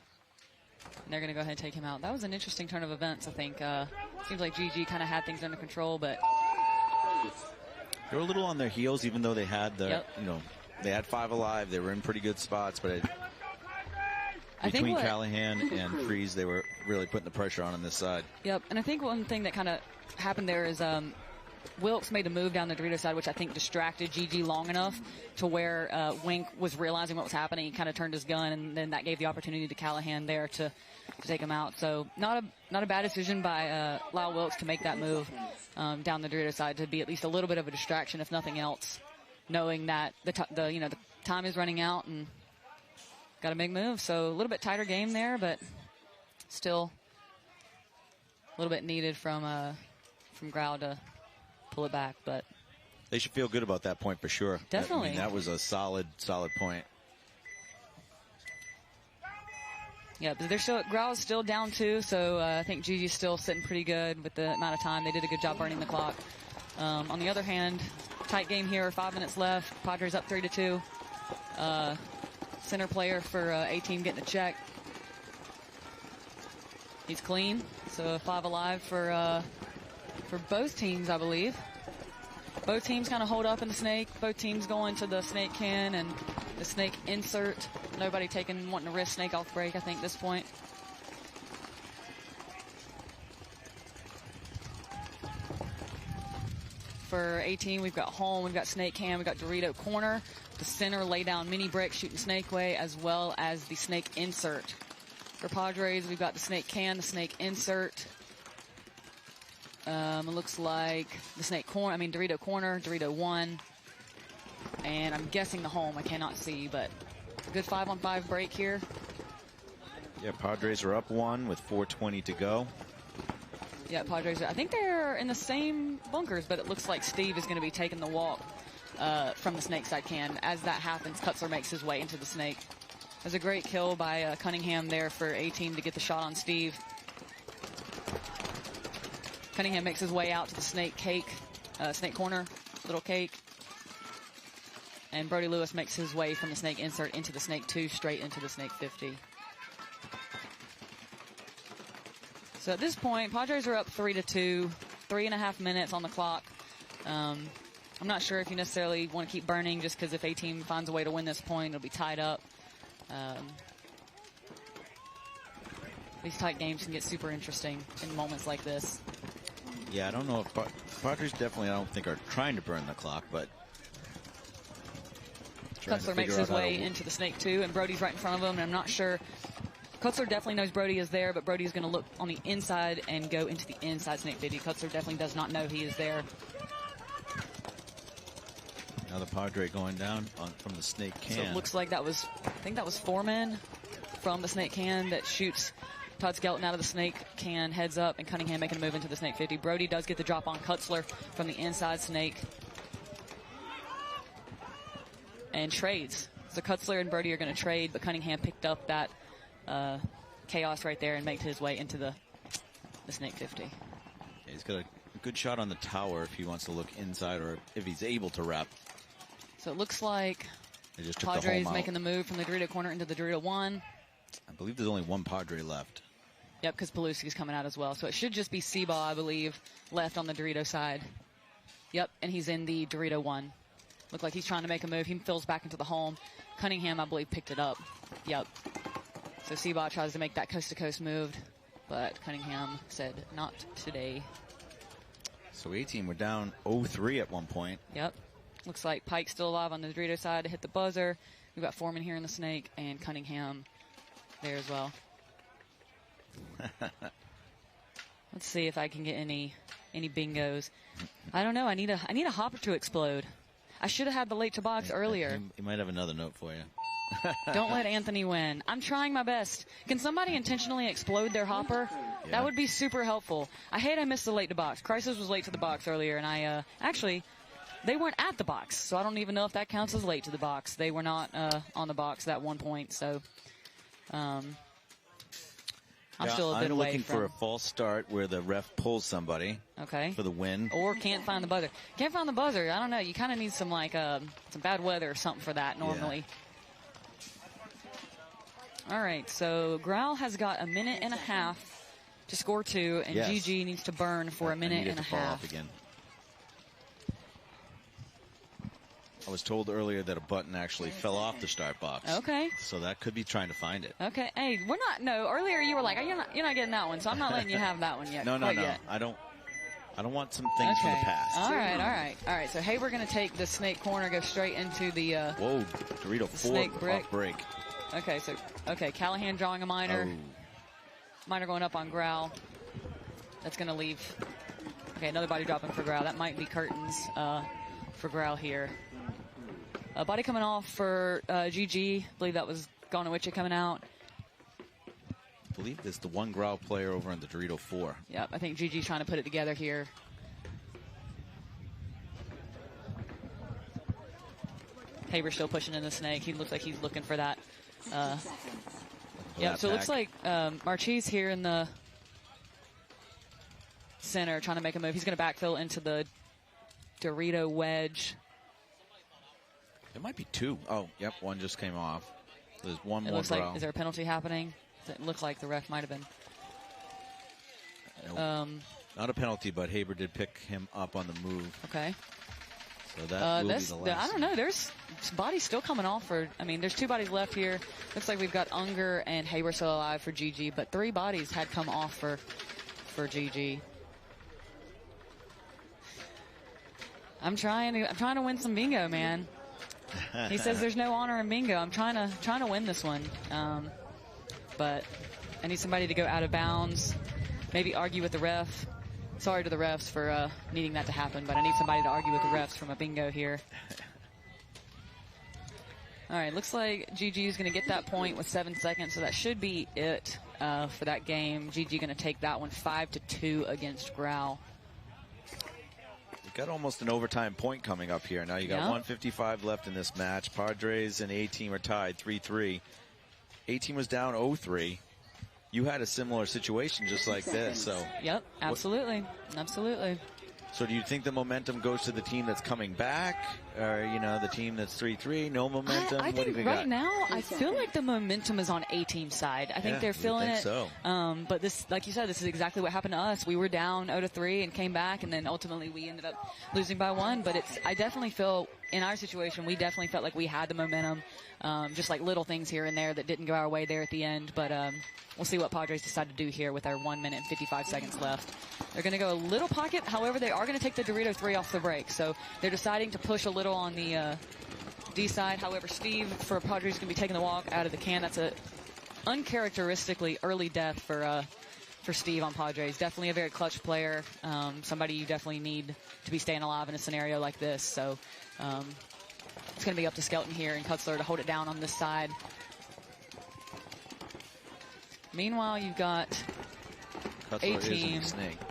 And they're going to go ahead and take him out. That was an interesting turn of events, I think. Seems like GG kind of had things under control, but... They were a little on their heels, even though they had they had 5 alive. They were in pretty good spots, but between Callahan and Freese, they were really putting the pressure on this side. Yep, and I think one thing that kind of happened there is Wilkes made a move down the Dorito side, which I think distracted GG long enough to where Wink was realizing what was happening. He kind of turned his gun, and then that gave the opportunity to Callahan there to take him out. So not a bad decision by Lyle Wilkes to make that move down the Dorito side to be at least a little bit of a distraction, if nothing else, knowing that the time is running out and got to make moves. So a little bit tighter game there, but still a little bit needed from GROWL to pull it back, but they should feel good about that point for sure. Definitely. I mean, that was a solid point. Yeah, but GROWL is still down 2, so I think GG's still sitting pretty good with the amount of time. They did a good job burning the clock. On the other hand, tight game here, 5 minutes left. Padres up 3-2. Center player for A-Team getting a check. He's clean, so 5 alive for both teams, I believe. Both teams kind of hold up in the snake. Both teams going to the snake can and the snake insert. Nobody wanting to risk snake off break, I think, at this point. For 18, we've got home, we've got snake can, we've got Dorito corner. The center lay down mini brick shooting snake way, as well as the snake insert. For Padres, we've got the snake can, the snake insert. It looks like the snake corner, Dorito corner, Dorito 1. And I'm guessing the home, I cannot see, but good 5-on-5 break here. Yeah, Padres are up 1 with 4:20 to go. Yeah, Padres, I think they're in the same bunkers, but it looks like Steve is going to be taking the walk from the snake side can. As that happens, Kutzler makes his way into the snake. There's a great kill by Cunningham there for A-Team to get the shot on Steve. Cunningham makes his way out to the snake corner, little cake. And Brody Lewis makes his way from the snake insert into the snake 2, straight into the snake 50. So at this point, Padres are up 3-2, 3.5 minutes on the clock. I'm not sure if you necessarily want to keep burning, just because if A-Team finds a way to win this point, it'll be tied up. These tight games can get super interesting in moments like this. Yeah, I don't know if Padres definitely, I don't think, are trying to burn the clock, but Kutzler makes his way into the snake 2, and Brody's right in front of him, and I'm not sure. Kutzler definitely knows Brody is there, but Brody's going to look on the inside and go into the inside snake 50. Kutzler definitely does not know he is there. Another Padre going down from the snake can. So it looks like that was, I think that was Foreman from the snake can that shoots Todd Skelton out of the snake can, heads up, and Cunningham making a move into the snake 50. Brody does get the drop on Kutzler from the inside snake. And trades. So Kutzler and Brody are going to trade, but Cunningham picked up that chaos right there and made his way into the snake 50. Yeah, he's got a good shot on the tower if he wants to look inside or if he's able to wrap. So it looks like They just took Padres making the move from the Dorito corner into the Dorito 1. I believe there's only one Padre left. Yep, because Pelusi's coming out as well. So it should just be Seaball, I believe, left on the Dorito side. Yep, and he's in the Dorito 1. Look like he's trying to make a move. He fills back into the home. Cunningham, I believe, picked it up. Yep. So Seaball tries to make that coast-to-coast move, but Cunningham said, not today. So A-Team were down 0-3 at one point. Yep. Looks like Pike's still alive on the Dorito side to hit the buzzer. We've got Foreman here in the snake, and Cunningham there as well. Let's see if I can get any bingos. I don't know. I need a hopper to explode. I should have had the late to box earlier. He might have another note for you. Don't let Anthony win. I'm trying my best. Can somebody intentionally explode their hopper? Yeah. That would be super helpful. I hate I missed the late to box. Crisis was late to the box earlier, and I actually, they weren't at the box, so I don't even know if that counts as late to the box. They were not on the box that one point, so I'm still a bit away I'm looking for a false start where the ref pulls somebody for the win. Or can't find the buzzer. Can't find the buzzer. I don't know. You kind of need some some bad weather or something for that normally. Yeah. All right, so GROWL has got a minute and a half to score 2, and GG needs to burn for a minute and a half. Again. I was told earlier that a button actually fell off the start box. Okay. So that could be trying to find it. Okay. Hey, we're not. No, earlier you were like, you're not getting that one, so I'm not letting you have that one yet. No. Yet. I don't want some things from the past. All right. So hey, we're gonna take the snake corner, go straight into the. Whoa, Dorito 4 snake brick. off break. Okay, Callahan drawing a minor. Oh. Minor going up on GROWL. That's going to leave. Okay, another body dropping for GROWL. That might be curtains for GROWL here. Body coming off for GG. I believe that was Gonowicha coming out. I believe there's the one GROWL player over in the Dorito 4. Yep, I think GG's trying to put it together here. Haber's still pushing in the snake. He looks like he's looking for that. Yeah, so it looks like Marchese here in the center trying to make a move. He's going to backfill into the Dorito wedge. There might be two. Oh, yep, one just came off. There's one it more looks GROWL. like, is there a penalty happening? Does it look like the ref might have been? Nope. Not a penalty, but Haber did pick him up on the move. Okay. So that will be the last. I don't know. There's bodies still coming off for. I mean, there's 2 bodies left here. Looks like we've got Unger and Haber still alive for GG, but 3 bodies had come off for GG. I'm trying to win some bingo, man. He says there's no honor in bingo. I'm trying to win this one, but I need somebody to go out of bounds. Maybe argue with the ref. Sorry to the refs for needing that to happen, but I need somebody to argue with the refs from a bingo here. All right, looks like GG is going to get that point with 7 seconds, so that should be it for that game. GG going to take that one 5-2 against GROWL. You got almost an overtime point coming up here. Now you got 1:55 left in this match. Padres and A-Team are tied 3-3. A-Team was down 0-3. You had a similar situation just like this. So. Yep, absolutely. Absolutely. So do you think the momentum goes to the team that's coming back, or, you know, the team that's 3-3, no momentum? I think right now, I feel like the momentum is on A-Team's side. I think they're feeling it. So. But this, like you said, this is exactly what happened to us. We were down 0-3 and came back, and then ultimately we ended up losing by 1. But I definitely feel, in our situation, we definitely felt like we had the momentum. Just like little things here and there that didn't go our way there at the end. But we'll see what Padres decide to do here with our 1 minute and 55 seconds left. They're going to go a little pocket. However, they are going to take the Dorito 3 off the break. So they're deciding to push a little on the D side. However, Steve for Padres is going to be taking the walk out of the can. That's a uncharacteristically early death for Steve on Padres. Definitely a very clutch player. Somebody you definitely need to be staying alive in a scenario like this. So it's going to be up to Skelton here and Kutzler to hold it down on this side. Meanwhile, you've got A-Team.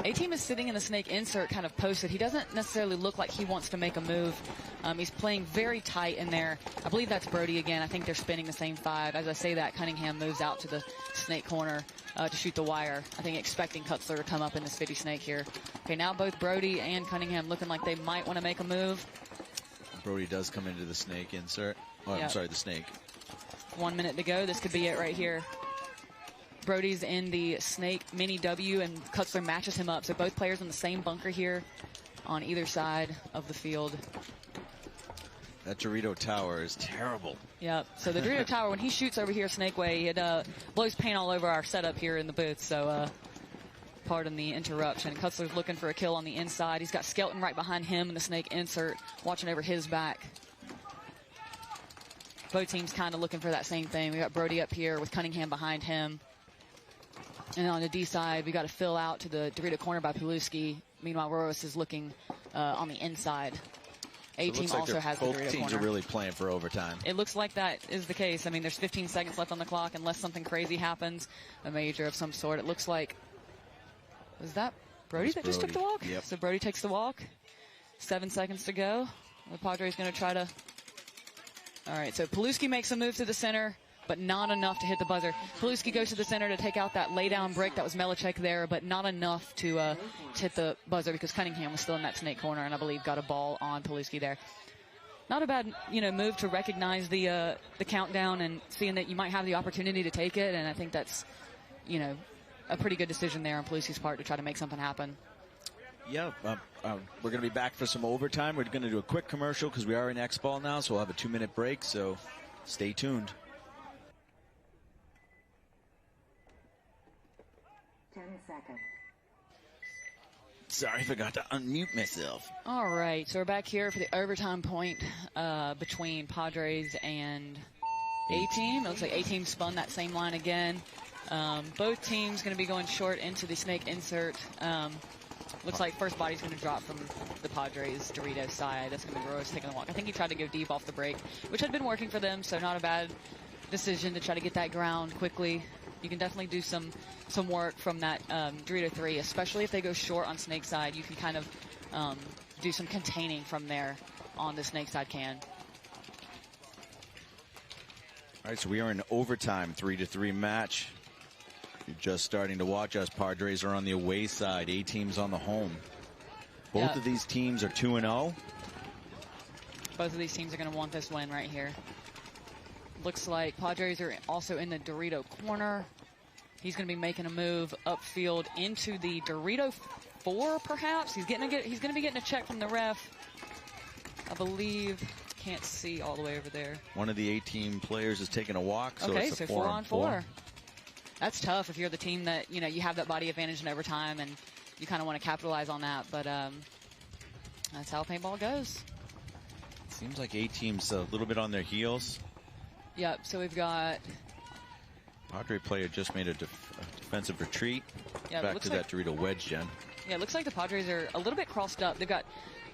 A-Team is sitting in the snake insert, kind of posted. He doesn't necessarily look like he wants to make a move. He's playing very tight in there. I believe that's Brody again. I think they're spinning the same 5. As I say that, Cunningham moves out to the snake corner to shoot the wire. I think expecting Kutzler to come up in this 50 snake here. Okay, now both Brody and Cunningham looking like they might want to make a move. Brody does come into the snake insert. Oh, yep. I'm sorry, the snake. 1 minute to go. This could be it right here. Brody's in the snake mini W, and Kutzler matches him up. So both players in the same bunker here on either side of the field. That Dorito tower is terrible. Yep. So the Dorito tower, when he shoots over here Snake Way, it blows paint all over our setup here in the booth. So pardon the interruption. Kutzler's looking for a kill on the inside. He's got Skelton right behind him in the snake insert, watching over his back. Both teams kind of looking for that same thing. We got Brody up here with Cunningham behind him. And on the D side, we got to fill out to the Dorito corner by Pulewski. Meanwhile, Royersford is looking on the inside. A-Team so also has the Dorito corner. Both teams are really playing for overtime. It looks like that is the case. I mean, there's 15 seconds left on the clock unless something crazy happens, a major of some sort. It looks like, was that Brody that just took the walk? Yep. So Brody takes the walk. 7 seconds to go. The Padres going to try to. All right, so Pulewski makes a move to the center, but not enough to hit the buzzer. Pulewski goes to the center to take out that lay-down break. That was Melichek there, but not enough to hit the buzzer because Cunningham was still in that snake corner, and I believe got a ball on Pulewski there. Not a bad, move to recognize the countdown and seeing that you might have the opportunity to take it, and I think that's, a pretty good decision there on Pulewski's part to try to make something happen. Yeah, we're going to be back for some overtime. We're going to do a quick commercial because we are in X-Ball now, so we'll have a 2-minute break, so stay tuned. 10 seconds. Sorry, I forgot to unmute myself. All right, so we're back here for the overtime point between Padres and A-Team. It looks like A-Team spun that same line again. Both teams going to be going short into the snake insert. Looks like first body's going to drop from the Padres Dorito side. That's going to be Rose taking the walk. I think he tried to go deep off the break, which had been working for them, so not a bad decision to try to get that ground quickly. You can definitely do some work from that Dorito 3, especially if they go short on snake side. You can kind of do some containing from there on the snake side can. All right, so we are in overtime, 3-3 match. You're just starting to watch us. Padres are on the away side. A-Team's on the home. Both of these teams are 2-0. Both of these teams are going to want this win right here. Looks like Padres are also in the Dorito corner. He's going to be making a move upfield into the Dorito 4, perhaps. He's going to be getting a check from the ref. I believe. Can't see all the way over there. One of the A-Team players is taking a walk, so okay, it's a so 4-on-4. That's tough if you're the team that, you have that body advantage in overtime and you kind of want to capitalize on that. But that's how paintball goes. Seems like A-Team's a little bit on their heels. Yep, so we've got... Padre player just made a defensive retreat. Yeah, back to that Dorito wedge, Jen. Yeah, it looks like the Padres are a little bit crossed up. They've got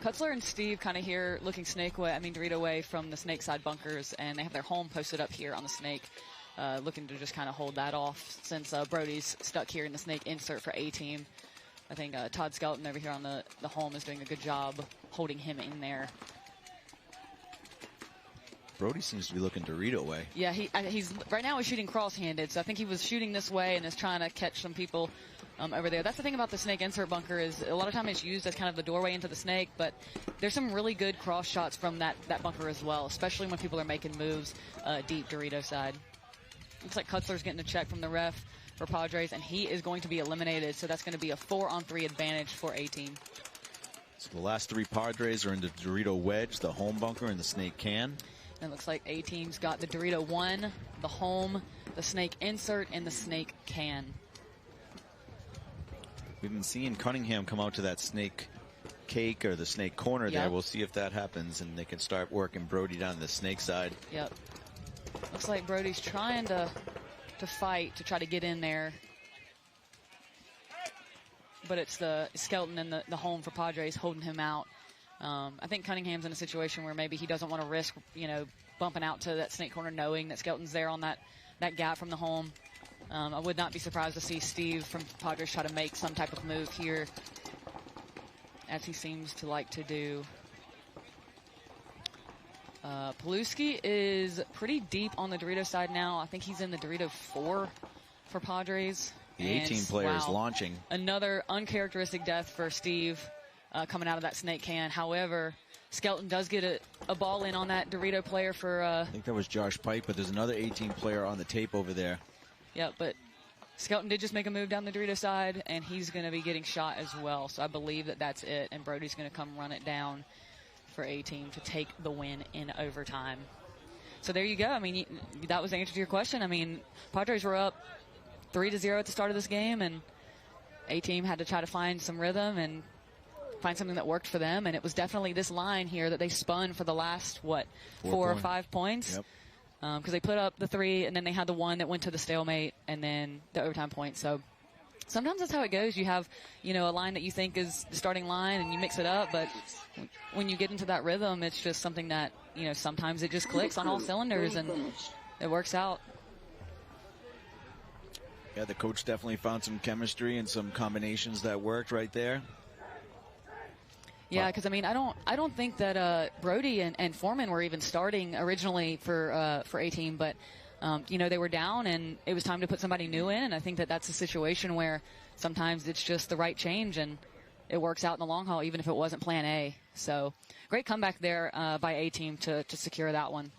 Kutzler and Steve kind of here looking Dorito way from the snake side bunkers, and they have their home posted up here on the snake. Looking to just kind of hold that off since Brody's stuck here in the snake insert for A-Team. I think Todd Skelton over here on the home is doing a good job holding him in there. Brody seems to be looking Dorito way. Yeah, he's right now he's shooting cross-handed, so I think he was shooting this way and is trying to catch some people over there. That's the thing about the snake insert bunker is a lot of time it's used as kind of the doorway into the snake, but there's some really good cross shots from that bunker as well, especially when people are making moves deep Dorito side. Looks like Kutzler's getting a check from the ref for Padres, and he is going to be eliminated, so that's going to be a 4-on-3 advantage for A-Team. So the last 3 Padres are in the Dorito wedge, the home bunker, and the snake can. And it looks like A-Team's got the Dorito 1, the home, the snake insert, and the snake can. We've been seeing Cunningham come out to that snake cake or the snake corner there. We'll see if that happens, and they can start working Brody down the snake side. Yep. Looks like Brody's trying to fight to try to get in there. But it's the Skelton and the home for Padres holding him out. I think Cunningham's in a situation where maybe he doesn't want to risk, bumping out to that snake corner knowing that Skelton's there on that gap from the home. I would not be surprised to see Steve from Padres try to make some type of move here, as he seems to like to do. Paluski is pretty deep on the Dorito side now. I think he's in the Dorito 4 for Padres. The 18 player is launching. Another uncharacteristic death for Steve coming out of that snake can. However, Skelton does get a ball in on that Dorito player for... I think that was Josh Pike, but there's another 18 player on the tape over there. Yeah, but Skelton did just make a move down the Dorito side, and he's going to be getting shot as well. So I believe that that's it, and Brody's going to come run it down for A-Team to take the win in overtime. So there you go. I mean, that was the answer to your question. I mean, Padres were up 3-0 at the start of this game, and A-Team had to try to find some rhythm and find something that worked for them. And it was definitely this line here that they spun for the last, 4 or 5 points. Yep. Because they put up the 3, and then they had the 1 that went to the stalemate, and then the overtime point. So sometimes that's how it goes. You have, a line that you think is the starting line, and you mix it up. But when you get into that rhythm, it's just something that, sometimes it just clicks on all cylinders, and it works out. Yeah, the coach definitely found some chemistry and some combinations that worked right there. Yeah, because I don't think that Brody and Foreman were even starting originally for A-Team, but they were down and it was time to put somebody new in, and I think that that's a situation where sometimes it's just the right change and it works out in the long haul, even if it wasn't Plan A. So great comeback there by A-Team to secure that one.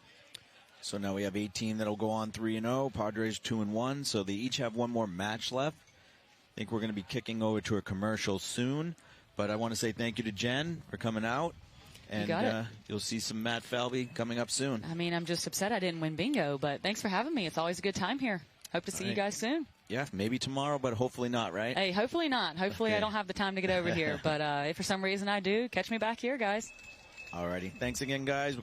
So now we have 18 that'll go on 3-0. Padres 2-1. So they each have one more match left. I think we're going to be kicking over to a commercial soon. But I want to say thank you to Jen for coming out. And you'll see some Matt Falvey coming up soon. I mean, I'm just upset I didn't win bingo, but thanks for having me. It's always a good time here. Hope to see you guys soon. Yeah, maybe tomorrow, but hopefully not, right? Hey, hopefully not. Hopefully I don't have the time to get over here. But if for some reason I do, catch me back here, guys. All righty. Thanks again, guys.